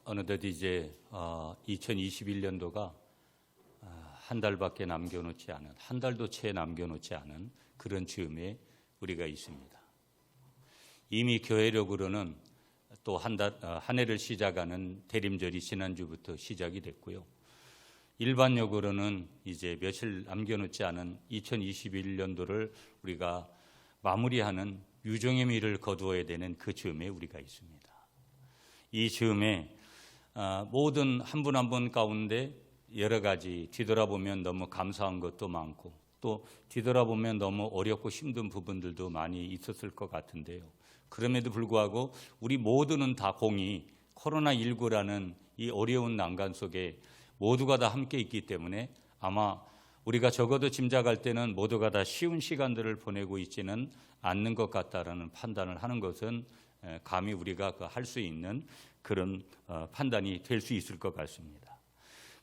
어느덧 이제 2021년도가 한 달밖에 남겨놓지 않은, 한 달도 채 남겨놓지 않은 그런 즈음에 우리가 있습니다. 이미 교회력으로는 또 한 해를 시작하는 대림절이 지난주부터 시작이 됐고요. 일반적으로는 이제 며칠 남겨놓지 않은 2021년도를 우리가 마무리하는 유종의 미를 거두어야 되는 그 즈음에 우리가 있습니다. 이 즈음에 모든 한 분 한 분 가운데 여러 가지 뒤돌아보면 너무 감사한 것도 많고 또 뒤돌아보면 너무 어렵고 힘든 부분들도 많이 있었을 것 같은데요. 그럼에도 불구하고 우리 모두는 다 공이 코로나19라는 이 어려운 난간 속에 모두가 다 함께 있기 때문에 아마 우리가 적어도 짐작할 때는 모두가 다 쉬운 시간들을 보내고 있지는 않는 것 같다라는 판단을 하는 것은 감히 우리가 할 수 있는 그런 판단이 될 수 있을 것 같습니다.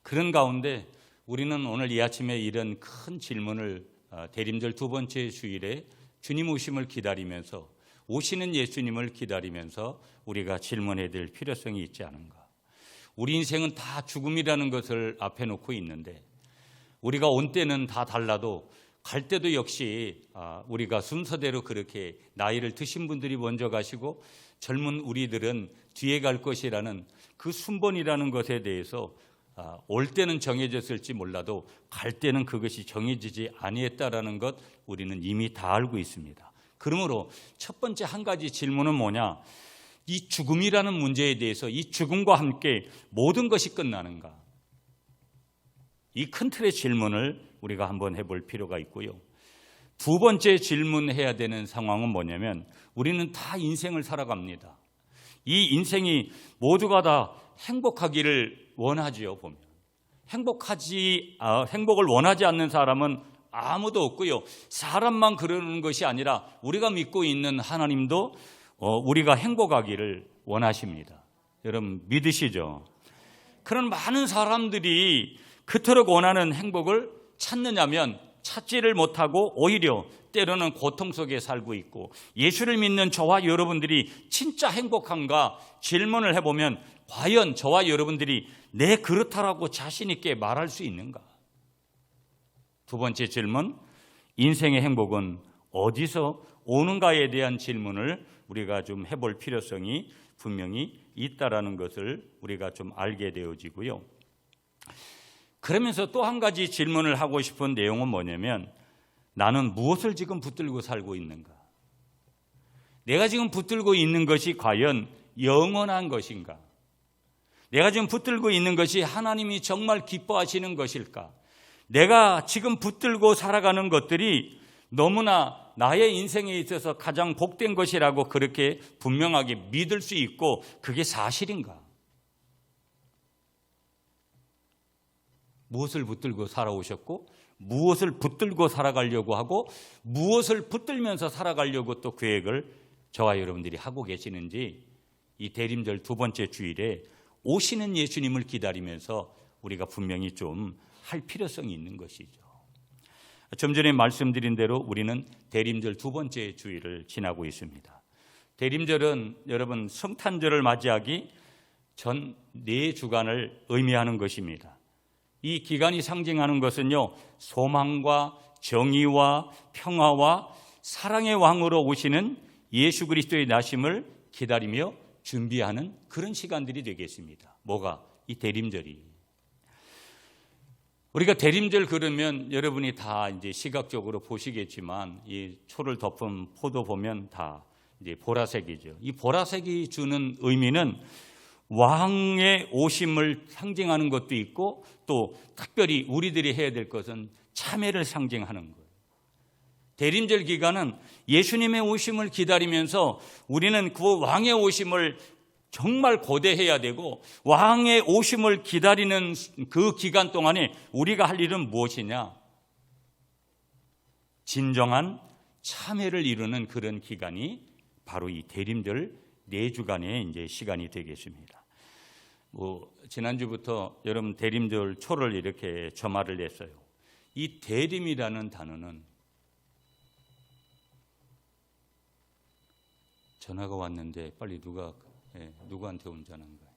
그런 가운데 우리는 오늘 이 아침에 이런 큰 질문을 대림절 두 번째 주일에 주님 오심을 기다리면서 오시는 예수님을 기다리면서 우리가 질문해야 될 필요성이 있지 않은가. 우리 인생은 다 죽음이라는 것을 앞에 놓고 있는데 우리가 온 때는 다 달라도 갈 때도 역시 우리가 순서대로 그렇게 나이를 드신 분들이 먼저 가시고 젊은 우리들은 뒤에 갈 것이라는 그 순번이라는 것에 대해서 올 때는 정해졌을지 몰라도 갈 때는 그것이 정해지지 아니했다라는 것 우리는 이미 다 알고 있습니다. 그러므로 첫 번째 한 가지 질문은 뭐냐? 이 죽음이라는 문제에 대해서 이 죽음과 함께 모든 것이 끝나는가? 이 큰 틀의 질문을 우리가 한번 해볼 필요가 있고요. 두 번째 질문해야 되는 상황은 뭐냐면 우리는 다 인생을 살아갑니다. 이 인생이 모두가 다 행복하기를 원하지요. 보면 행복을 원하지 않는 사람은 아무도 없고요. 사람만 그러는 것이 아니라 우리가 믿고 있는 하나님도 우리가 행복하기를 원하십니다. 여러분 믿으시죠? 그런 많은 사람들이 그토록 원하는 행복을 찾느냐면 찾지를 못하고 오히려 때로는 고통 속에 살고 있고 예수를 믿는 저와 여러분들이 진짜 행복한가 질문을 해보면 과연 저와 여러분들이 네 그렇다라고 자신 있게 말할 수 있는가? 두 번째 질문, 인생의 행복은 어디서 오는가에 대한 질문을 우리가 좀 해볼 필요성이 분명히 있다라는 것을 우리가 좀 알게 되어지고요. 그러면서 또 한 가지 질문을 하고 싶은 내용은 뭐냐면 나는 무엇을 지금 붙들고 살고 있는가? 내가 지금 붙들고 있는 것이 과연 영원한 것인가? 내가 지금 붙들고 있는 것이 하나님이 정말 기뻐하시는 것일까? 내가 지금 붙들고 살아가는 것들이 너무나 나의 인생에 있어서 가장 복된 것이라고 그렇게 분명하게 믿을 수 있고 그게 사실인가? 무엇을 붙들고 살아오셨고 무엇을 붙들고 살아가려고 하고 무엇을 붙들면서 살아가려고 또 계획을 저와 여러분들이 하고 계시는지 이 대림절 두 번째 주일에 오시는 예수님을 기다리면서 우리가 분명히 좀 할 필요성이 있는 것이죠. 좀 전에 말씀드린 대로 우리는 대림절 두 번째 주일을 지나고 있습니다. 대림절은 여러분 성탄절을 맞이하기 전 4주간을 의미하는 것입니다. 이 기간이 상징하는 것은요, 소망과 정의와 평화와 사랑의 왕으로 오시는 예수 그리스도의 나심을 기다리며 준비하는 그런 시간들이 되겠습니다. 뭐가? 이 대림절이. 우리가 대림절 그러면 여러분이 다 이제 시각적으로 보시겠지만 이 초를 덮은 포도 보면 다 이제 보라색이죠. 이 보라색이 주는 의미는 왕의 오심을 상징하는 것도 있고 또 특별히 우리들이 해야 될 것은 참회를 상징하는 거예요. 대림절 기간은 예수님의 오심을 기다리면서 우리는 그 왕의 오심을 정말 고대해야 되고 왕의 오심을 기다리는 그 기간 동안에 우리가 할 일은 무엇이냐? 진정한 참회를 이루는 그런 기간이 바로 이 대림절 4주간의 이제 시간이 되겠습니다. 지난주부터 여러분 대림절 초를 이렇게 점화를 했어요. 이 대림이라는 단어는 전화가 왔는데 빨리 누구한테 운전한 거예요?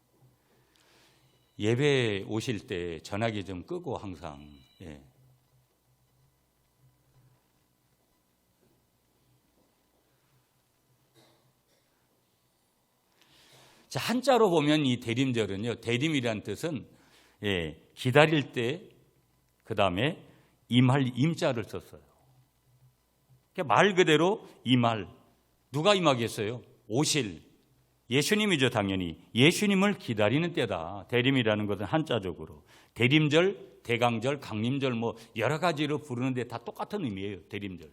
예배 오실 때 전화기 좀 끄고 항상. 예. 자, 한자로 보면 이 대림절은요, 대림이라는 뜻은 기다릴 때 그 다음에 임할 임자를 썼어요. 그러니까 말 그대로 임할. 누가 임하겠어요? 오실 예수님이죠. 당연히 예수님을 기다리는 때다. 대림이라는 것은 한자적으로 대림절, 대강절, 강림절 뭐 여러 가지로 부르는데 다 똑같은 의미예요. 대림절.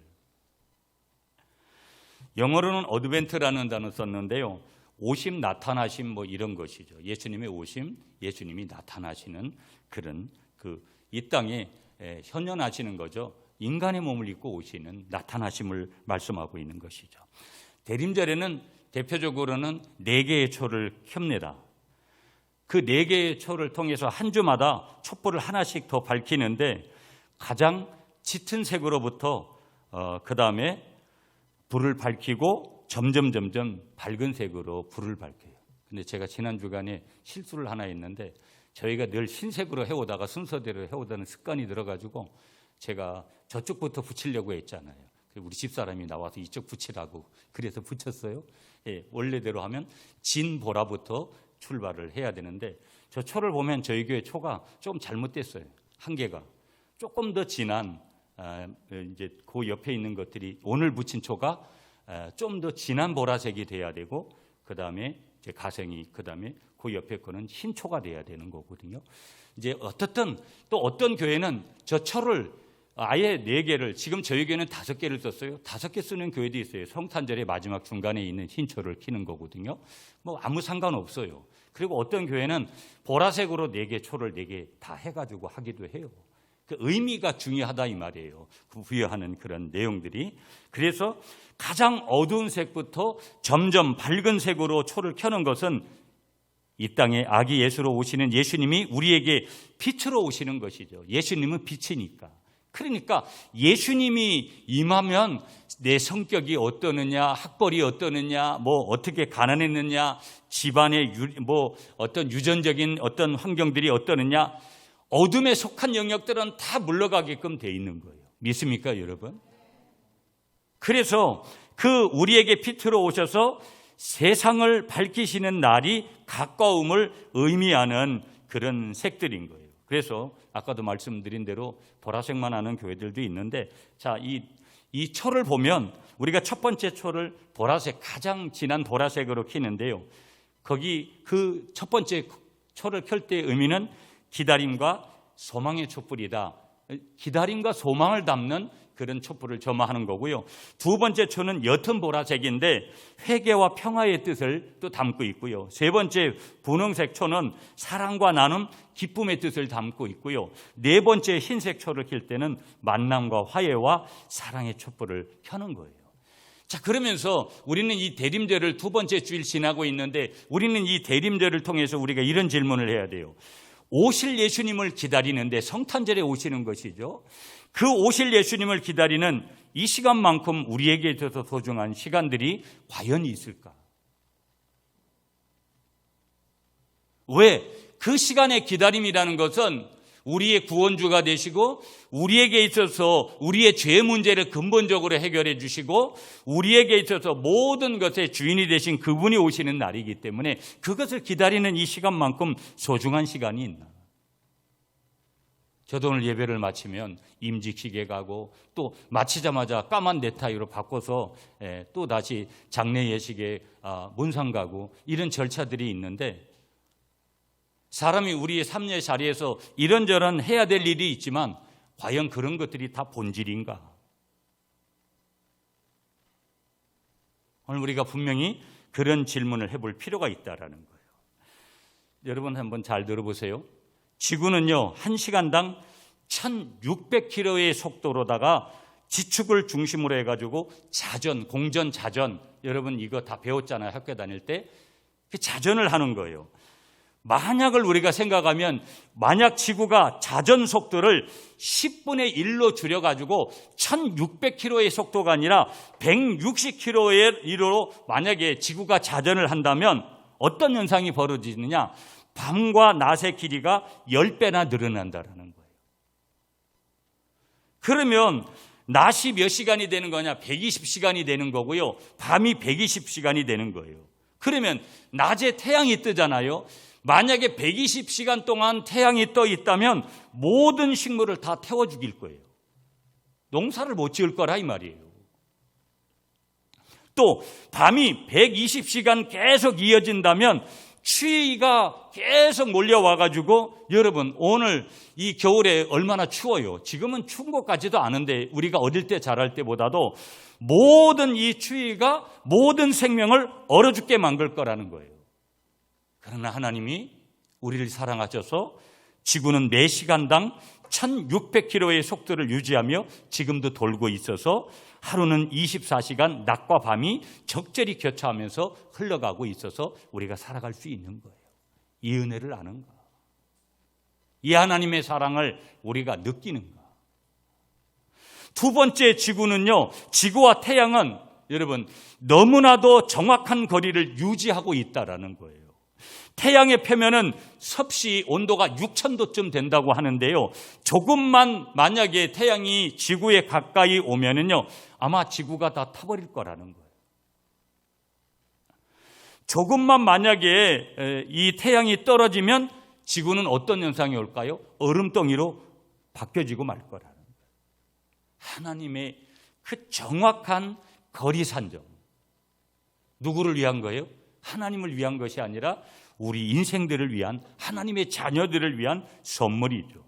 영어로는 어드벤트라는 단어 썼는데요, 오심, 나타나심 뭐 이런 것이죠. 예수님의 오심, 예수님이 나타나시는 그런 이 땅에 현현하시는 거죠. 인간의 몸을 입고 오시는 나타나심을 말씀하고 있는 것이죠. 대림절에는 대표적으로는 4개의 초를 켭니다. 그 4개의 초를 통해서 한 주마다 촛불을 하나씩 더 밝히는데 가장 짙은 색으로부터 그 다음에 불을 밝히고 점점 밝은 색으로 불을 밝혀요. 근데 제가 지난 주간에 실수를 하나 했는데 저희가 늘 흰색으로 해오다가 순서대로 해오다는 습관이 들어가지고 제가 저쪽부터 붙이려고 했잖아요. 우리 집사람이 나와서 이쪽 붙이라고 그래서 붙였어요. 원래대로 하면 진보라부터 출발을 해야 되는데 저 초를 보면 저희 교회 초가 좀 잘못됐어요. 한 개가 조금 더 진한 이제 그 옆에 있는 것들이 오늘 붙인 초가 좀 더 진한 보라색이 돼야 되고 그 다음에 이제 가생이 그 다음에 그 옆에 거는 흰 초가 돼야 되는 거거든요. 이제 어떻든 또 어떤 교회는 저 초를 아예 4개를 지금 저희 교회는 5개를 썼어요. 5개 쓰는 교회도 있어요. 성탄절의 마지막 중간에 있는 흰 초를 켜는 거거든요. 뭐 아무 상관없어요. 그리고 어떤 교회는 보라색으로 4개 초를 4개 다 해가지고 하기도 해요. 그 의미가 중요하다 이 말이에요. 부여하는 그런 내용들이. 그래서 가장 어두운 색부터 점점 밝은 색으로 초를 켜는 것은 이 땅에 아기 예수로 오시는 예수님이 우리에게 빛으로 오시는 것이죠. 예수님은 빛이니까. 그러니까 예수님이 임하면 내 성격이 어떠느냐, 학벌이 어떠느냐, 뭐 어떻게 가난했느냐, 집안의 뭐 어떤 유전적인 어떤 환경들이 어떠느냐, 어둠에 속한 영역들은 다 물러가게끔 돼 있는 거예요. 믿습니까, 여러분? 그래서 그 우리에게 빛으로 오셔서 세상을 밝히시는 날이 가까움을 의미하는 그런 색들인 거예요. 그래서 아까도 말씀드린 대로 보라색만 하는 교회들도 있는데, 자, 이 초를 보면 우리가 첫 번째 초를 보라색, 가장 진한 보라색으로 켜는데요, 거기 그 첫 번째 초를 켤 때의 의미는 기다림과 소망의 촛불이다. 기다림과 소망을 담는 그런 촛불을 점화하는 거고요. 두 번째 초는 옅은 보라색인데 회개와 평화의 뜻을 또 담고 있고요. 세 번째 분홍색 초는 사랑과 나눔, 기쁨의 뜻을 담고 있고요. 네 번째 흰색 초를 켤 때는 만남과 화해와 사랑의 촛불을 켜는 거예요. 자, 그러면서 우리는 이 대림절을 두 번째 주일 지나고 있는데 우리는 이 대림절을 통해서 우리가 이런 질문을 해야 돼요. 오실 예수님을 기다리는데 성탄절에 오시는 것이죠. 그 오실 예수님을 기다리는 이 시간만큼 우리에게 있어서 소중한 시간들이 과연 있을까? 왜? 그 시간의 기다림이라는 것은 우리의 구원주가 되시고 우리에게 있어서 우리의 죄 문제를 근본적으로 해결해 주시고 우리에게 있어서 모든 것의 주인이 되신 그분이 오시는 날이기 때문에 그것을 기다리는 이 시간만큼 소중한 시간이 있나? 저도 오늘 예배를 마치면 임직식에 가고 또 마치자마자 까만 넥타이로 바꿔서 또 다시 장례 예식에 문상 가고 이런 절차들이 있는데 사람이 우리의 삶의 자리에서 이런저런 해야 될 일이 있지만 과연 그런 것들이 다 본질인가? 오늘 우리가 분명히 그런 질문을 해볼 필요가 있다라는 거예요. 여러분 한번 잘 들어보세요. 지구는요 1시간당 1600km의 속도로다가 지축을 중심으로 해가지고 자전, 공전 자전, 여러분 이거 다 배웠잖아요. 학교 다닐 때. 그 자전을 하는 거예요. 만약을 우리가 생각하면 만약 지구가 자전 속도를 10분의 1로 줄여가지고 1600km의 속도가 아니라 160km의 1로 만약에 지구가 자전을 한다면 어떤 현상이 벌어지느냐? 밤과 낮의 길이가 10배나 늘어난다라는 거예요. 그러면 낮이 몇 시간이 되는 거냐? 120시간이 되는 거고요. 밤이 120시간이 되는 거예요. 그러면 낮에 태양이 뜨잖아요. 만약에 120시간 동안 태양이 떠 있다면 모든 식물을 다 태워 죽일 거예요. 농사를 못 지을 거라 이 말이에요. 또 밤이 120시간 계속 이어진다면 추위가 계속 몰려와가지고, 여러분 오늘 이 겨울에 얼마나 추워요. 지금은 추운 것 같지도 않은데 우리가 어릴 때 자랄 때보다도 모든 이 추위가 모든 생명을 얼어 죽게 만들 거라는 거예요. 그러나 하나님이 우리를 사랑하셔서 지구는 4시간당 1600km의 속도를 유지하며 지금도 돌고 있어서 하루는 24시간 낮과 밤이 적절히 교차하면서 흘러가고 있어서 우리가 살아갈 수 있는 거예요. 이 은혜를 아는가? 이 하나님의 사랑을 우리가 느끼는가? 두 번째, 지구는요, 지구와 태양은 여러분 너무나도 정확한 거리를 유지하고 있다라는 거예요. 태양의 표면은 섭씨 온도가 6000도쯤 된다고 하는데요, 조금만 만약에 태양이 지구에 가까이 오면은요 아마 지구가 다 타버릴 거라는 거예요. 조금만 만약에 이 태양이 떨어지면 지구는 어떤 현상이 올까요? 얼음덩이로 바뀌어지고 말 거라는 거예요. 하나님의 그 정확한 거리 산정, 누구를 위한 거예요? 하나님을 위한 것이 아니라 우리 인생들을 위한, 하나님의 자녀들을 위한 선물이죠.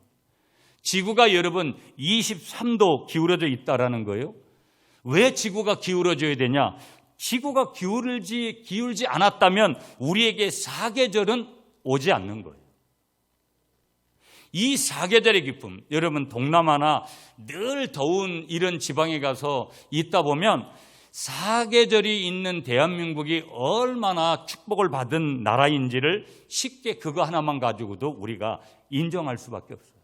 지구가 여러분 23도 기울어져 있다라는 거예요. 왜 지구가 기울어져야 되냐? 지구가 기울지 않았다면 우리에게 사계절은 오지 않는 거예요. 이 사계절의 기쁨, 여러분 동남아나 늘 더운 이런 지방에 가서 있다 보면 사계절이 있는 대한민국이 얼마나 축복을 받은 나라인지를 쉽게 그거 하나만 가지고도 우리가 인정할 수밖에 없어요.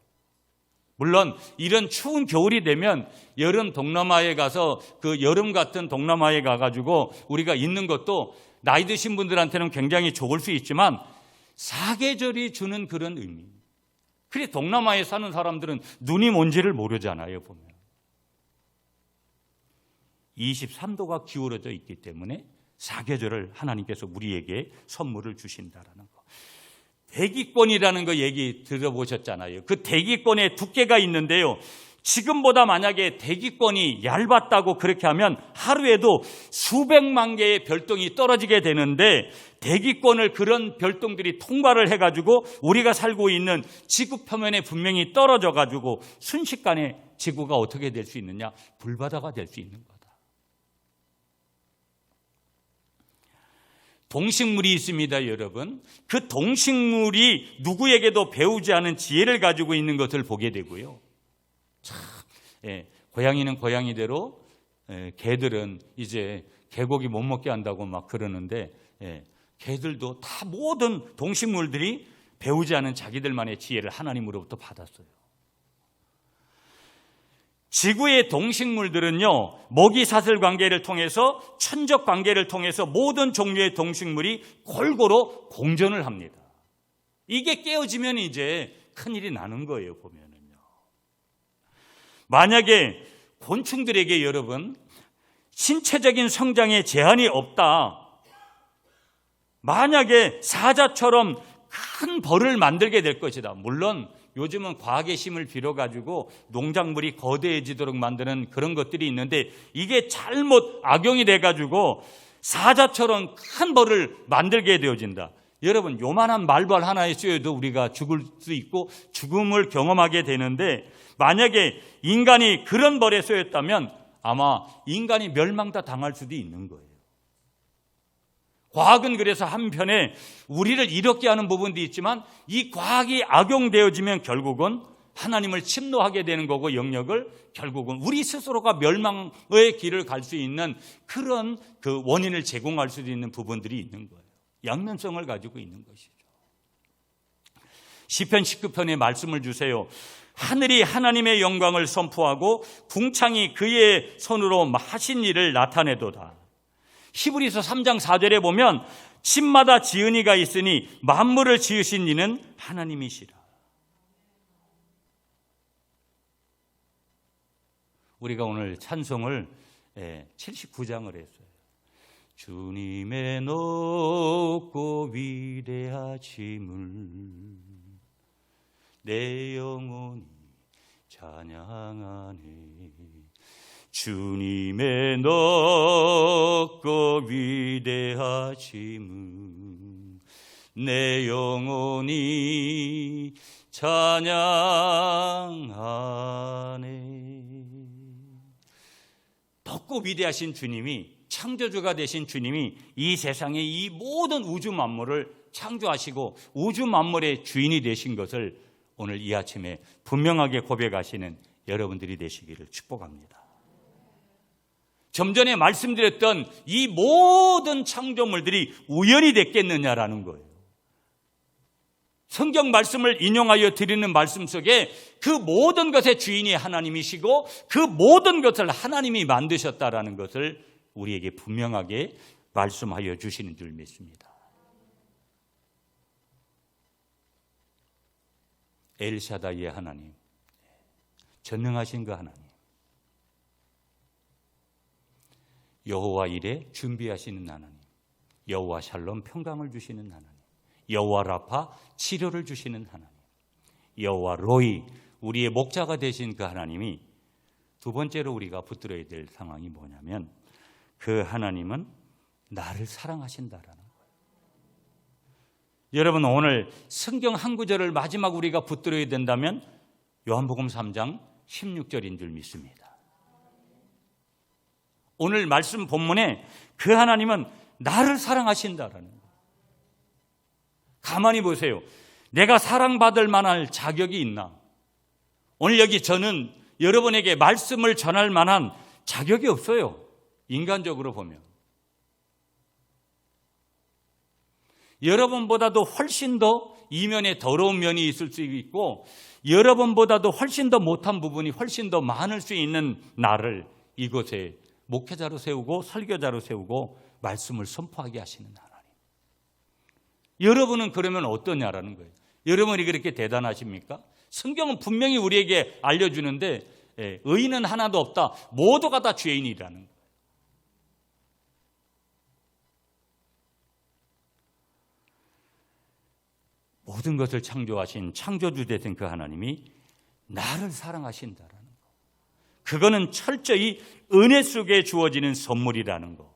물론 이런 추운 겨울이 되면 여름 동남아에 가서 그 여름 같은 동남아에 가가지고 우리가 있는 것도 나이 드신 분들한테는 굉장히 좋을 수 있지만 사계절이 주는 그런 의미. 그래 동남아에 사는 사람들은 눈이 뭔지를 모르잖아요. 보면 23도가 기울어져 있기 때문에 사계절을 하나님께서 우리에게 선물을 주신다라는 거. 대기권이라는 거 얘기 들어보셨잖아요. 그 대기권에 두께가 있는데요, 지금보다 만약에 대기권이 얇았다고 그렇게 하면 하루에도 수백만 개의 별똥이 떨어지게 되는데, 대기권을 그런 별똥들이 통과를 해가지고 우리가 살고 있는 지구 표면에 분명히 떨어져가지고 순식간에 지구가 어떻게 될 수 있느냐? 불바다가 될 수 있는 거다. 동식물이 있습니다, 여러분. 그 동식물이 누구에게도 배우지 않은 지혜를 가지고 있는 것을 보게 되고요. 참, 고양이는 고양이대로, 개들은 이제 개고기 못 먹게 한다고 막 그러는데, 개들도 다 모든 동식물들이 배우지 않은 자기들만의 지혜를 하나님으로부터 받았어요. 지구의 동식물들은요, 먹이사슬 관계를 통해서, 천적 관계를 통해서 모든 종류의 동식물이 골고루 공존을 합니다. 이게 깨어지면 이제 큰일이 나는 거예요, 보면은요. 만약에 곤충들에게 여러분, 신체적인 성장에 제한이 없다, 만약에 사자처럼 큰 벌을 만들게 될 것이다. 물론 요즘은 과학의 힘을 빌어가지고 농작물이 거대해지도록 만드는 그런 것들이 있는데, 이게 잘못 악용이 돼가지고 사자처럼 큰 벌을 만들게 되어진다. 여러분, 요만한 말벌 하나에 쏘여도 우리가 죽을 수 있고 죽음을 경험하게 되는데, 만약에 인간이 그런 벌에 쏘였다면 아마 인간이 멸망 다 당할 수도 있는 거예요. 과학은 그래서 한편에 우리를 이롭게 하는 부분도 있지만, 이 과학이 악용되어지면 결국은 하나님을 침노하게 되는 거고, 영역을 결국은 우리 스스로가 멸망의 길을 갈 수 있는 그런 그 원인을 제공할 수도 있는 부분들이 있는 거예요. 양면성을 가지고 있는 것이죠. 시편 19편에 말씀을 주세요. 하늘이 하나님의 영광을 선포하고 궁창이 그의 손으로 하신 일을 나타내도다. 히브리서 3장 4절에 보면 집마다 지은 이가 있으니 만물을 지으신 이는 하나님이시라. 우리가 오늘 찬송을 79장을 했어요. 주님의 높고 위대하심을 내 영혼이 찬양하네. 주님의 높고 위대하심을 내 영혼이 찬양하네. 높고 위대하신 주님이, 창조주가 되신 주님이 이 세상의 이 모든 우주 만물을 창조하시고 우주 만물의 주인이 되신 것을 오늘 이 아침에 분명하게 고백하시는 여러분들이 되시기를 축복합니다. 좀 전에 말씀드렸던 이 모든 창조물들이 우연히 됐겠느냐라는 거예요. 성경 말씀을 인용하여 드리는 말씀 속에 그 모든 것의 주인이 하나님이시고 그 모든 것을 하나님이 만드셨다라는 것을 우리에게 분명하게 말씀하여 주시는 줄 믿습니다. 엘샤다이의 하나님, 전능하신 그 하나님, 여호와 일에 준비하시는 하나님, 여호와 샬롬 평강을 주시는 하나님, 여호와 라파 치료를 주시는 하나님, 여호와 로이 우리의 목자가 되신 그 하나님이 두 번째로 우리가 붙들어야 될 상황이 뭐냐면 그 하나님은 나를 사랑하신다라는 거예요. 여러분, 오늘 성경 한 구절을 마지막 우리가 붙들어야 된다면 요한복음 3장 16절인 줄 믿습니다. 오늘 말씀 본문에 그 하나님은 나를 사랑하신다라는 거예요. 가만히 보세요. 내가 사랑받을 만한 자격이 있나? 오늘 여기 저는 여러분에게 말씀을 전할 만한 자격이 없어요. 인간적으로 보면. 여러분보다도 훨씬 더 이면에 더러운 면이 있을 수 있고 여러분보다도 훨씬 더 못한 부분이 훨씬 더 많을 수 있는 나를 이곳에 목회자로 세우고 설교자로 세우고 말씀을 선포하게 하시는 하나님. 여러분은 그러면 어떠냐라는 거예요. 여러분이 그렇게 대단하십니까? 성경은 분명히 우리에게 알려주는데 의인은 하나도 없다. 모두가 다 죄인이라는 거예요. 모든 것을 창조하신 창조주 되신 그 하나님이 나를 사랑하신다라는 거. 그거는 철저히 은혜 속에 주어지는 선물이라는 거.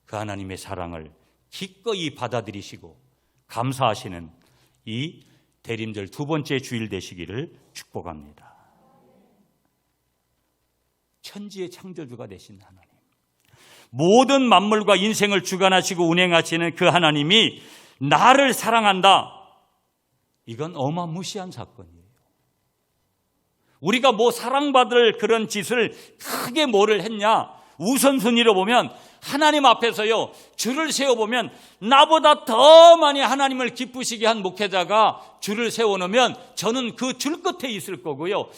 그 하나님의 사랑을 기꺼이 받아들이시고 감사하시는 이 대림절 두 번째 주일 되시기를 축복합니다. 천지의 창조주가 되신 하나님, 모든 만물과 인생을 주관하시고 운행하시는 그 하나님이 나를 사랑한다. 이건 어마무시한 사건이에요. 우리가 뭐 사랑받을 그런 짓을 크게 뭐를 했냐? 우선순위로 보면 하나님 앞에서요, 줄을 세워보면 나보다 더 많이 하나님을 기쁘시게 한 목회자가 줄을 세워놓으면 저는 그 줄 끝에 있을 거고요.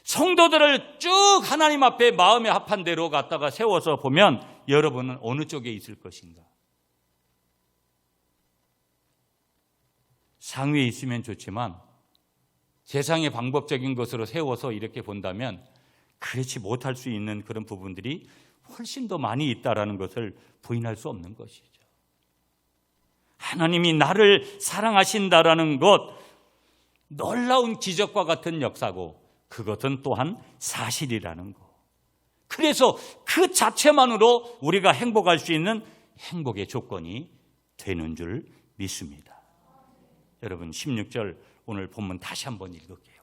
성도들을 쭉 하나님 앞에 마음에 합한 대로 갖다가 세워서 보면 여러분은 어느 쪽에 있을 것인가? 상위에 있으면 좋지만 세상의 방법적인 것으로 세워서 이렇게 본다면 그렇지 못할 수 있는 그런 부분들이 훨씬 더 많이 있다라는 것을 부인할 수 없는 것이죠. 하나님이 나를 사랑하신다라는 것, 놀라운 기적과 같은 역사고 그것은 또한 사실이라는 것. 그래서 그 자체만으로 우리가 행복할 수 있는 행복의 조건이 되는 줄 믿습니다. 여러분 16절 오늘 본문 다시 한번 읽을게요.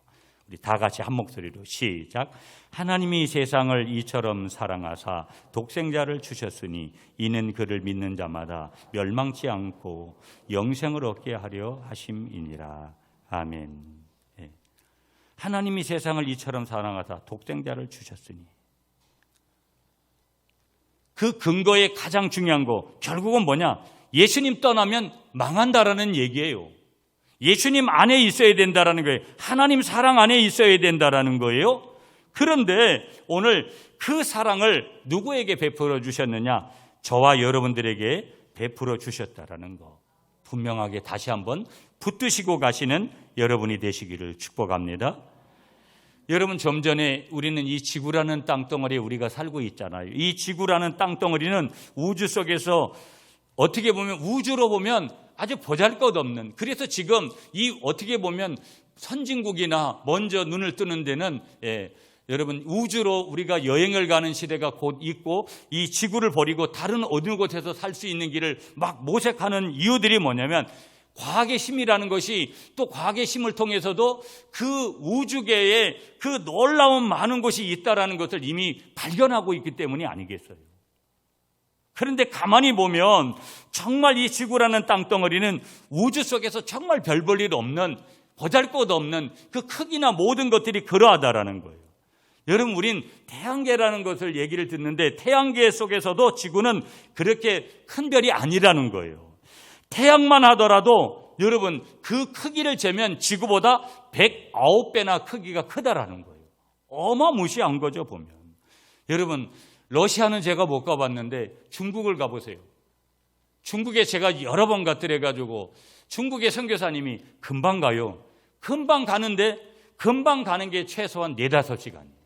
우리 다 같이 한 목소리로 시작. 하나님이 세상을 이처럼 사랑하사 독생자를 주셨으니 이는 그를 믿는 자마다 멸망치 않고 영생을 얻게 하려 하심이니라. 아멘. 네. 하나님이 세상을 이처럼 사랑하사 독생자를 주셨으니 그 근거의 가장 중요한 거 결국은 뭐냐? 예수님 떠나면 망한다라는 얘기예요. 예수님 안에 있어야 된다라는 거예요. 하나님 사랑 안에 있어야 된다라는 거예요. 그런데 오늘 그 사랑을 누구에게 베풀어 주셨느냐? 저와 여러분들에게 베풀어 주셨다라는 거 분명하게 다시 한번 붙드시고 가시는 여러분이 되시기를 축복합니다. 여러분, 좀 전에 우리는 이 지구라는 땅덩어리에 우리가 살고 있잖아요. 이 지구라는 땅덩어리는 우주 속에서 어떻게 보면 우주로 보면 아주 보잘것없는, 그래서 지금 이 어떻게 보면 선진국이나 먼저 눈을 뜨는 데는 여러분 우주로 우리가 여행을 가는 시대가 곧 있고 이 지구를 버리고 다른 어느 곳에서 살 수 있는 길을 막 모색하는 이유들이 뭐냐면 과학의 힘이라는 것이 또 과학의 힘을 통해서도 그 우주계에 그 놀라운 많은 곳이 있다라는 것을 이미 발견하고 있기 때문이 아니겠어요. 그런데 가만히 보면 정말 이 지구라는 땅덩어리는 우주 속에서 정말 별 볼 일 없는 보잘것없는 그 크기나 모든 것들이 그러하다라는 거예요. 여러분, 우린 태양계라는 것을 얘기를 듣는데 태양계 속에서도 지구는 그렇게 큰 별이 아니라는 거예요. 태양만 하더라도 여러분 그 크기를 재면 지구보다 109배나 크기가 크다라는 거예요. 어마무시한 거죠, 보면. 여러분, 러시아는 제가 못 가봤는데 중국을 가보세요. 중국에 제가 여러 번 갔더래가지고 중국의 선교사님이 금방 가요. 금방 가는데 금방 가는 게 최소한 4-5시간이에요.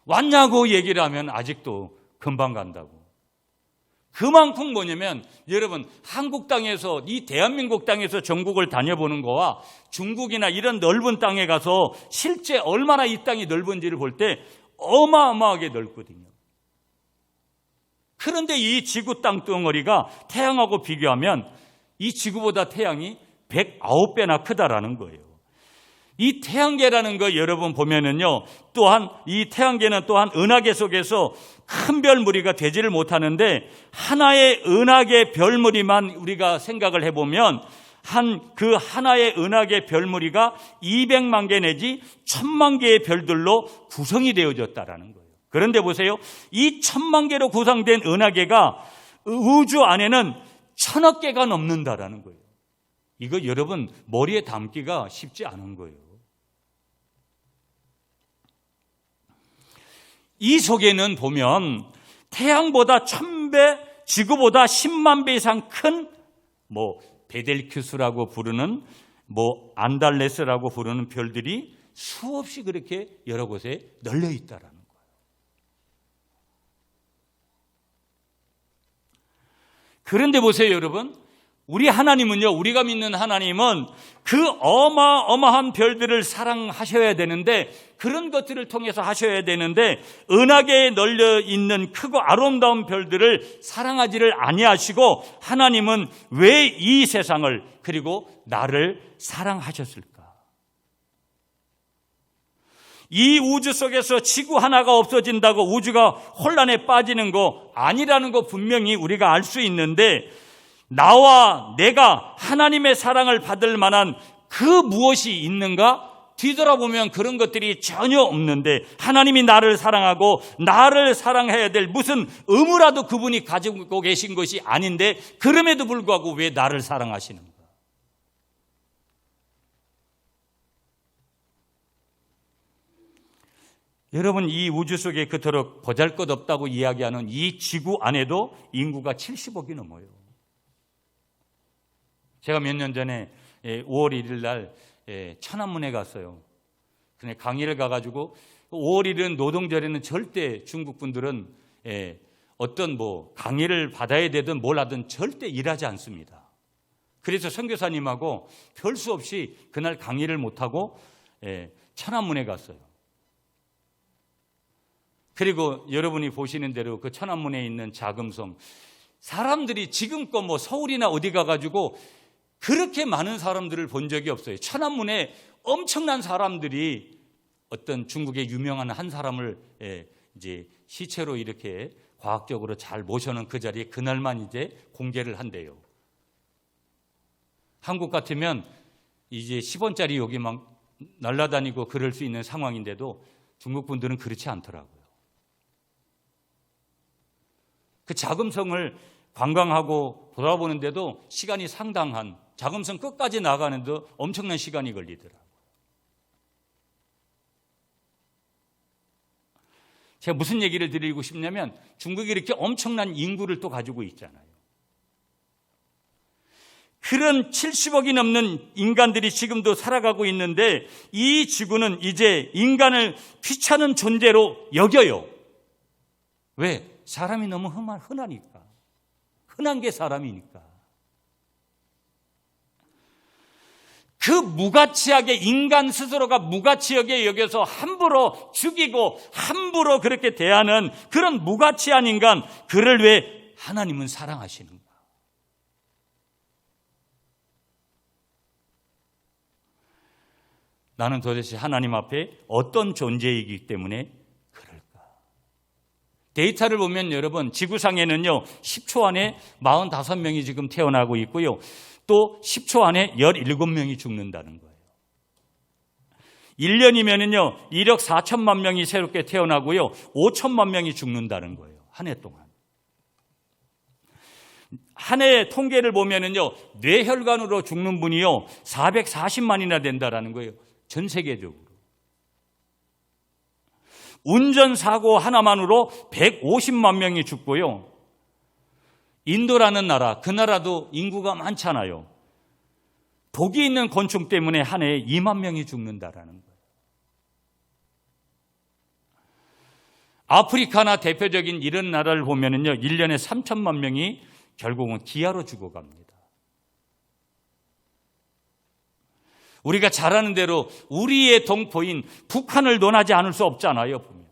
왔냐고 얘기를 하면 아직도 금방 간다고. 그만큼 뭐냐면 여러분 한국 땅에서 이 대한민국 땅에서 전국을 다녀보는 거와 중국이나 이런 넓은 땅에 가서 실제 얼마나 이 땅이 넓은지를 볼 때 어마어마하게 넓거든요. 그런데 이 지구 땅덩어리가 태양하고 비교하면 이 지구보다 태양이 109배나 크다라는 거예요. 이 태양계라는 거 여러분 보면은요, 또한 이 태양계는 또한 은하계 속에서 큰 별무리가 되지를 못하는데 하나의 은하계 별무리만 우리가 생각을 해보면 그 하나의 은하계 별무리가 200만 개 내지 1000만 개의 별들로 구성이 되어졌다라는 거예요. 그런데 보세요, 이 1000만 개로 구성된 은하계가 우주 안에는 1000억 개가 넘는다라는 거예요. 이거 여러분 머리에 담기가 쉽지 않은 거예요. 이 속에는 보면 태양보다 1000배, 지구보다 10만 배 이상 큰 베델큐스라고 부르는 안달레스라고 부르는 별들이 수없이 그렇게 여러 곳에 널려 있다라는 거예요. 그런데 보세요, 여러분. 우리 하나님은요, 우리가 믿는 하나님은 그 어마어마한 별들을 사랑하셔야 되는데, 그런 것들을 통해서 하셔야 되는데 은하계에 널려 있는 크고 아름다운 별들을 사랑하지를 아니하시고 하나님은 왜 이 세상을 그리고 나를 사랑하셨을까? 이 우주 속에서 지구 하나가 없어진다고 우주가 혼란에 빠지는 거 아니라는 거 분명히 우리가 알 수 있는데, 나와 내가 하나님의 사랑을 받을 만한 그 무엇이 있는가? 뒤돌아보면 그런 것들이 전혀 없는데 하나님이 나를 사랑하고 나를 사랑해야 될 무슨 의무라도 그분이 가지고 계신 것이 아닌데 그럼에도 불구하고 왜 나를 사랑하시는가? 여러분, 이 우주 속에 그토록 보잘것없다고 이야기하는 이 지구 안에도 인구가 70억이 넘어요. 제가 몇 년 전에 5월 1일 날 천안문에 갔어요. 근데 강의를 가가지고 5월 1일은 노동절에는 절대 중국 분들은 어떤 강의를 받아야 되든 뭘 하든 절대 일하지 않습니다. 그래서 선교사님하고 별 수 없이 그날 강의를 못하고 천안문에 갔어요. 그리고 여러분이 보시는 대로 그 천안문에 있는 자금성, 사람들이 지금껏 서울이나 어디 가가지고 그렇게 많은 사람들을 본 적이 없어요. 천안문에 엄청난 사람들이 어떤 중국의 유명한 한 사람을 이제 시체로 이렇게 과학적으로 잘 모셔놓은 그 자리에 그날만 이제 공개를 한대요. 한국 같으면 이제 10원짜리 여기 막 날아다니고 그럴 수 있는 상황인데도 중국 분들은 그렇지 않더라고요. 그 자금성을 관광하고 돌아보는데도 시간이 상당한, 자금성 끝까지 나가는데도 엄청난 시간이 걸리더라고요. 제가 무슨 얘기를 드리고 싶냐면 중국이 이렇게 엄청난 인구를 또 가지고 있잖아요. 그런 70억이 넘는 인간들이 지금도 살아가고 있는데 이 지구는 이제 인간을 귀찮은 존재로 여겨요. 왜? 사람이 너무 흔하니까. 흔한 게 사람이니까. 그 무가치하게 인간 스스로가 무가치하게 여겨서 함부로 죽이고 함부로 그렇게 대하는 그런 무가치한 인간, 그를 왜 하나님은 사랑하시는가? 나는 도대체 하나님 앞에 어떤 존재이기 때문에 그럴까? 데이터를 보면 여러분, 지구상에는요 10초 안에 45명이 지금 태어나고 있고요, 또 10초 안에 17명이 죽는다는 거예요. 1년이면은요 1억 4천만 명이 새롭게 태어나고요 5천만 명이 죽는다는 거예요. 한 해 동안. 한 해 통계를 보면은요 뇌혈관으로 죽는 분이요 440만이나 된다라는 거예요. 전 세계적으로. 운전사고 하나만으로 150만 명이 죽고요. 인도라는 나라, 그 나라도 인구가 많잖아요. 독이 있는 곤충 때문에 한 해에 2만 명이 죽는다라는 거예요. 아프리카나 대표적인 이런 나라를 보면은요 1년에 3천만 명이 결국은 기아로 죽어갑니다. 우리가 잘 아는 대로 우리의 동포인 북한을 논하지 않을 수 없잖아요, 보면.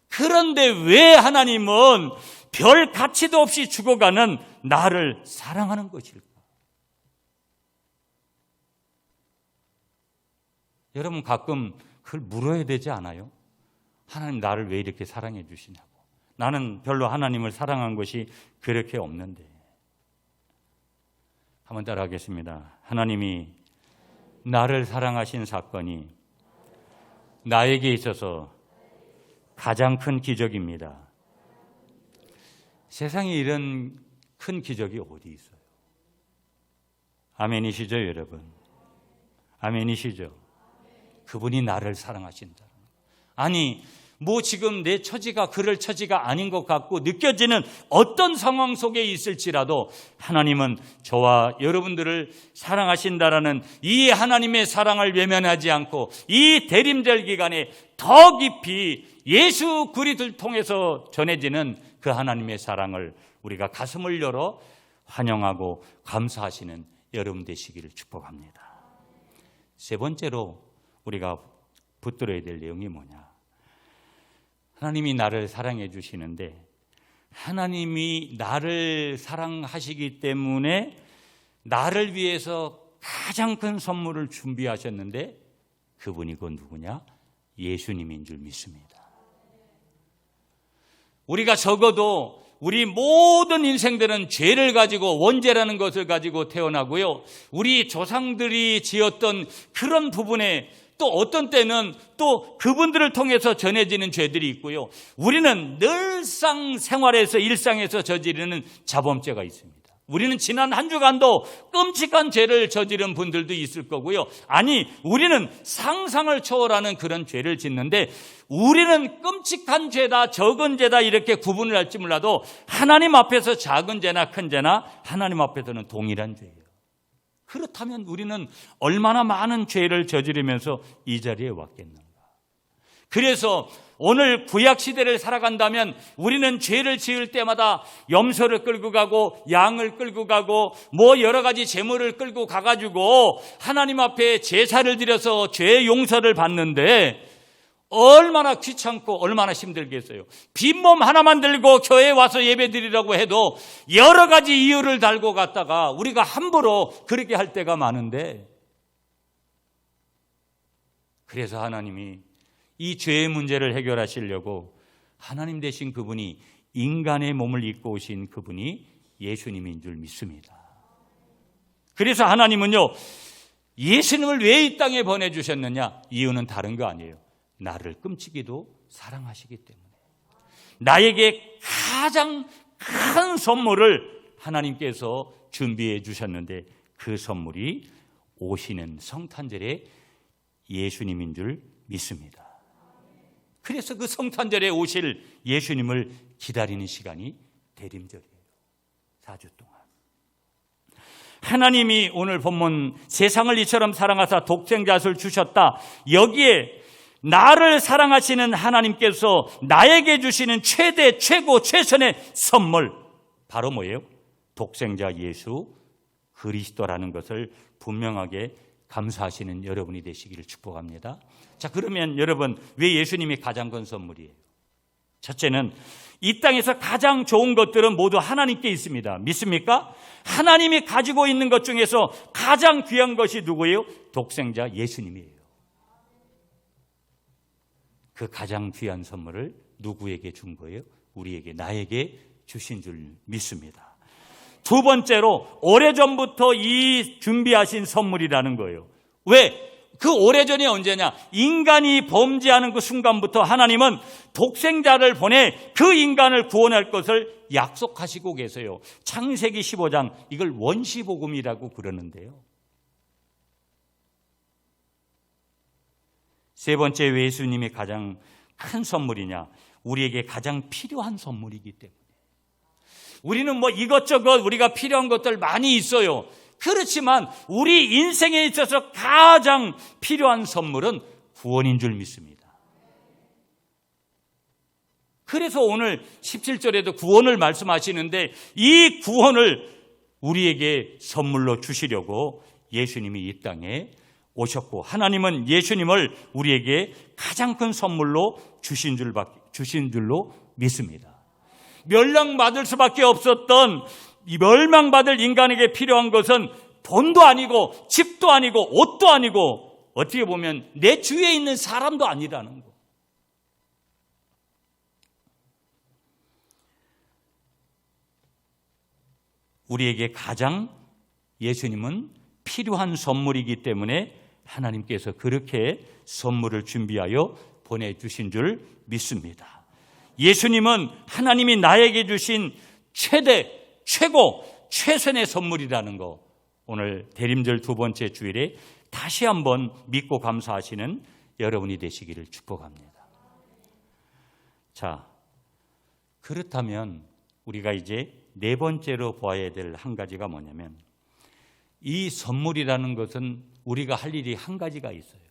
그런데 왜 하나님은 별 가치도 없이 죽어가는 나를 사랑하는 것일까? 여러분 가끔 그걸 물어야 되지 않아요? 하나님 나를 왜 이렇게 사랑해 주시냐고. 나는 별로 하나님을 사랑한 것이 그렇게 없는데. 한번 따라 하겠습니다. 하나님이 나를 사랑하신 사건이 나에게 있어서 가장 큰 기적입니다. 세상에 이런 큰 기적이 어디 있어요? 아멘이시죠, 여러분? 아멘이시죠? 그분이 나를 사랑하신다. 아니, 뭐 지금 내 처지가 그럴 처지가 아닌 것 같고 느껴지는 어떤 상황 속에 있을지라도 하나님은 저와 여러분들을 사랑하신다라는 이 하나님의 사랑을 외면하지 않고 이 대림절 기간에 더 깊이 예수 그리스도를 통해서 전해지는 그 하나님의 사랑을 우리가 가슴을 열어 환영하고 감사하시는 여러분 되시기를 축복합니다. 세 번째로 우리가 붙들어야 될 내용이 뭐냐? 하나님이 나를 사랑해 주시는데 하나님이 나를 사랑하시기 때문에 나를 위해서 가장 큰 선물을 준비하셨는데 그분이 곧 누구냐? 예수님인 줄 믿습니다. 우리가 적어도 우리 모든 인생들은 죄를 가지고 원죄라는 것을 가지고 태어나고요. 우리 조상들이 지었던 그런 부분에 또 어떤 때는 또 그분들을 통해서 전해지는 죄들이 있고요. 우리는 늘상 생활에서 일상에서 저지르는 자범죄가 있습니다. 우리는 지난 한 주간도 끔찍한 죄를 저지른 분들도 있을 거고요. 아니, 우리는 상상을 초월하는 그런 죄를 짓는데 우리는 끔찍한 죄다, 적은 죄다 이렇게 구분을 할지 몰라도 하나님 앞에서 작은 죄나 큰 죄나 하나님 앞에서는 동일한 죄예요. 그렇다면 우리는 얼마나 많은 죄를 저지르면서 이 자리에 왔겠는가? 그래서 오늘 구약시대를 살아간다면 우리는 죄를 지을 때마다 염소를 끌고 가고 양을 끌고 가고 뭐 여러 가지 제물을 끌고 가가지고 하나님 앞에 제사를 드려서 죄 용서를 받는데 얼마나 귀찮고 얼마나 힘들겠어요. 빈몸 하나만 들고 교회에 와서 예배 드리라고 해도 여러 가지 이유를 달고 갔다가 우리가 함부로 그렇게 할 때가 많은데, 그래서 하나님이 이 죄의 문제를 해결하시려고 하나님 되신 그분이 인간의 몸을 입고 오신 그분이 예수님인 줄 믿습니다. 그래서 하나님은요, 예수님을 왜 이 땅에 보내주셨느냐? 이유는 다른 거 아니에요. 나를 끔찍이도 사랑하시기 때문에. 나에게 가장 큰 선물을 하나님께서 준비해 주셨는데 그 선물이 오시는 성탄절의 예수님인 줄 믿습니다. 그래서 그 성탄절에 오실 예수님을 기다리는 시간이 대림절이에요. 4주 동안. 하나님이 오늘 본문 세상을 이처럼 사랑하사 독생자를 주셨다. 여기에 나를 사랑하시는 하나님께서 나에게 주시는 최대, 최고, 최선의 선물 바로 뭐예요? 독생자 예수 그리스도라는 것을 분명하게 감사하시는 여러분이 되시기를 축복합니다. 자, 그러면 여러분, 왜 예수님이 가장 큰 선물이에요? 첫째는 이 땅에서 가장 좋은 것들은 모두 하나님께 있습니다. 믿습니까? 하나님이 가지고 있는 것 중에서 가장 귀한 것이 누구예요? 독생자 예수님이에요. 그 가장 귀한 선물을 누구에게 준 거예요? 우리에게, 나에게 주신 줄 믿습니다. 두 번째로 오래전부터 이 준비하신 선물이라는 거예요. 왜? 그 오래전이 언제냐? 인간이 범죄하는 그 순간부터 하나님은 독생자를 보내 그 인간을 구원할 것을 약속하시고 계세요. 창세기 15장, 이걸 원시복음이라고 그러는데요. 세 번째, 왜 예수님이 가장 큰 선물이냐? 우리에게 가장 필요한 선물이기 때문에. 우리는 뭐 이것저것 우리가 필요한 것들 많이 있어요. 그렇지만 우리 인생에 있어서 가장 필요한 선물은 구원인 줄 믿습니다. 그래서 오늘 17절에도 구원을 말씀하시는데 이 구원을 우리에게 선물로 주시려고 예수님이 이 땅에 오셨고, 하나님은 예수님을 우리에게 가장 큰 선물로 주신 줄로 믿습니다. 멸망받을 수밖에 없었던 이 멸망받을 인간에게 필요한 것은 돈도 아니고 집도 아니고 옷도 아니고 어떻게 보면 내 주위에 있는 사람도 아니라는 거. 우리에게 가장 예수님은 필요한 선물이기 때문에 하나님께서 그렇게 선물을 준비하여 보내주신 줄 믿습니다. 예수님은 하나님이 나에게 주신 최대, 최고, 최선의 선물이라는 거, 오늘 대림절 두 번째 주일에 다시 한번 믿고 감사하시는 여러분이 되시기를 축복합니다. 자, 그렇다면 우리가 이제 네 번째로 보아야 될 한 가지가 뭐냐면, 이 선물이라는 것은 우리가 할 일이 한 가지가 있어요.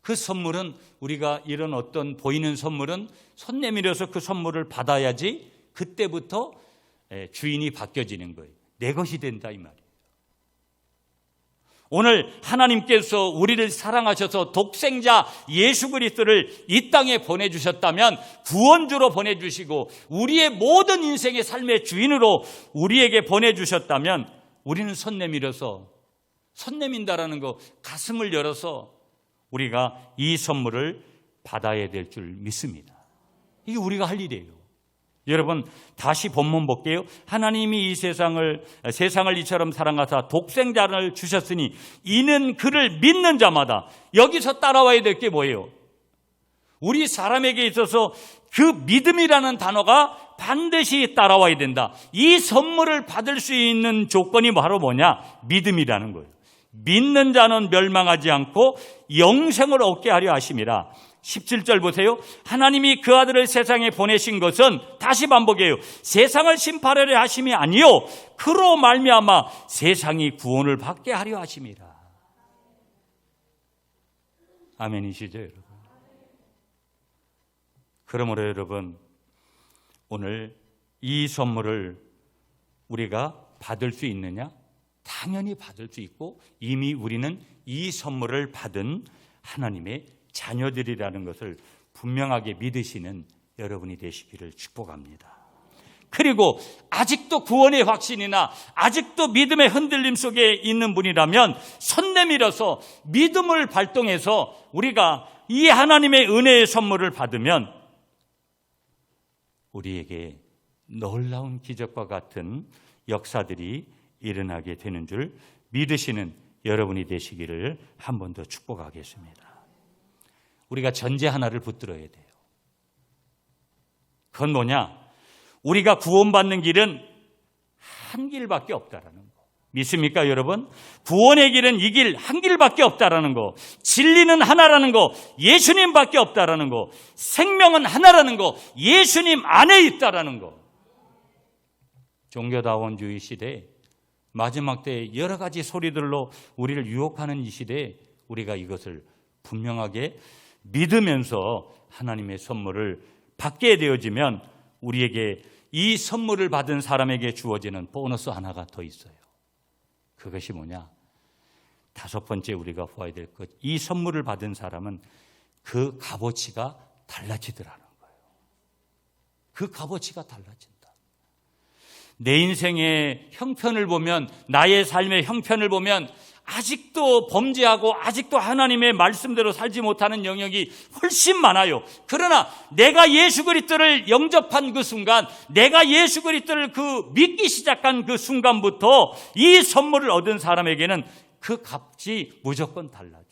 그 선물은 우리가 이런 어떤 보이는 선물은 손 내밀어서 그 선물을 받아야지 그때부터 주인이 바뀌어지는 거예요. 내 것이 된다 이 말이에요. 오늘 하나님께서 우리를 사랑하셔서 독생자 예수 그리스도를 이 땅에 보내주셨다면, 구원주로 보내주시고 우리의 모든 인생의 삶의 주인으로 우리에게 보내주셨다면, 우리는 손 내밀어서, 손 내민다라는 거, 가슴을 열어서 우리가 이 선물을 받아야 될 줄 믿습니다. 이게 우리가 할 일이에요. 여러분, 다시 본문 볼게요. 하나님이 이 세상을 이처럼 사랑하사 독생자를 주셨으니 이는 그를 믿는 자마다. 여기서 따라와야 될 게 뭐예요? 우리 사람에게 있어서 그 믿음이라는 단어가 반드시 따라와야 된다. 이 선물을 받을 수 있는 조건이 바로 뭐냐? 믿음이라는 거예요. 믿는 자는 멸망하지 않고 영생을 얻게 하려 하심이라. 17절 보세요. 하나님이 그 아들을 세상에 보내신 것은, 다시 반복해요, 세상을 심판하려 하심이 아니요 그로 말미암아 세상이 구원을 받게 하려 하심이라. 아멘이시죠 여러분? 그러므로 여러분, 오늘 이 선물을 우리가 받을 수 있느냐? 당연히 받을 수 있고, 이미 우리는 이 선물을 받은 하나님의 자녀들이라는 것을 분명하게 믿으시는 여러분이 되시기를 축복합니다. 그리고 아직도 구원의 확신이나 아직도 믿음의 흔들림 속에 있는 분이라면 손 내밀어서 믿음을 발동해서 우리가 이 하나님의 은혜의 선물을 받으면 우리에게 놀라운 기적과 같은 역사들이 일어나게 되는 줄 믿으시는 여러분이 되시기를 한 번 더 축복하겠습니다. 우리가 전제 하나를 붙들어야 돼요. 그건 뭐냐? 우리가 구원받는 길은 한 길밖에 없다라는 거. 믿습니까, 여러분? 구원의 길은 이 길 한 길밖에 없다라는 거, 진리는 하나라는 거, 예수님밖에 없다라는 거, 생명은 하나라는 거, 예수님 안에 있다라는 거. 종교다원주의 시대에 마지막 때 여러 가지 소리들로 우리를 유혹하는 이 시대에 우리가 이것을 분명하게 믿으면서 하나님의 선물을 받게 되어지면 우리에게 이 선물을 받은 사람에게 주어지는 보너스 하나가 더 있어요. 그것이 뭐냐? 다섯 번째 우리가 보아야 될 것. 이 선물을 받은 사람은 그 값어치가 달라지더라는 거예요. 그 값어치가 달라진다. 내 인생의 형편을 보면, 나의 삶의 형편을 보면 아직도 범죄하고 아직도 하나님의 말씀대로 살지 못하는 영역이 훨씬 많아요. 그러나 내가 예수 그리스도를 영접한 그 순간, 내가 예수 그리스도를 믿기 시작한 그 순간부터 이 선물을 얻은 사람에게는 그 값이 무조건 달라져요.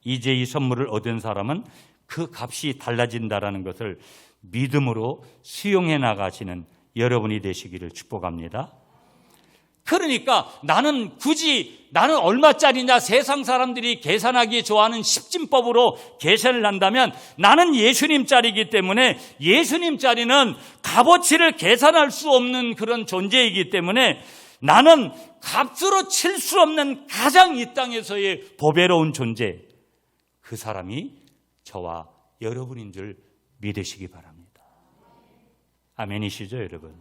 이제 이 선물을 얻은 사람은 그 값이 달라진다라는 것을 믿음으로 수용해 나가시는 여러분이 되시기를 축복합니다. 그러니까 나는 얼마짜리냐, 세상 사람들이 계산하기 좋아하는 십진법으로 계산을 한다면 나는 예수님짜리이기 때문에 예수님짜리는 값어치를 계산할 수 없는 그런 존재이기 때문에 나는 값으로 칠 수 없는 가장 이 땅에서의 보배로운 존재, 그 사람이 저와 여러분인 줄 믿으시기 바랍니다. 아멘이시죠, 여러분?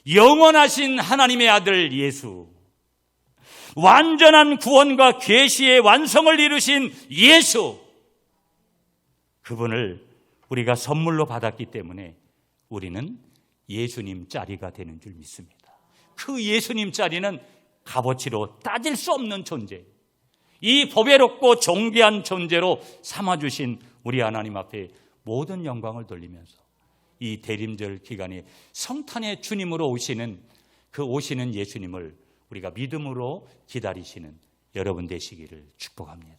영원하신 하나님의 아들 예수, 완전한 구원과 계시의 완성을 이루신 예수, 그분을 우리가 선물로 받았기 때문에 우리는 예수님 짜리가 되는 줄 믿습니다. 그 예수님 짜리는 값어치로 따질 수 없는 존재, 이 보배롭고 존귀한 존재로 삼아주신 우리 하나님 앞에 모든 영광을 돌리면서 이 대림절 기간에 성탄의 주님으로 오시는 그 오시는 예수님을 우리가 믿음으로 기다리시는 여러분 되시기를 축복합니다.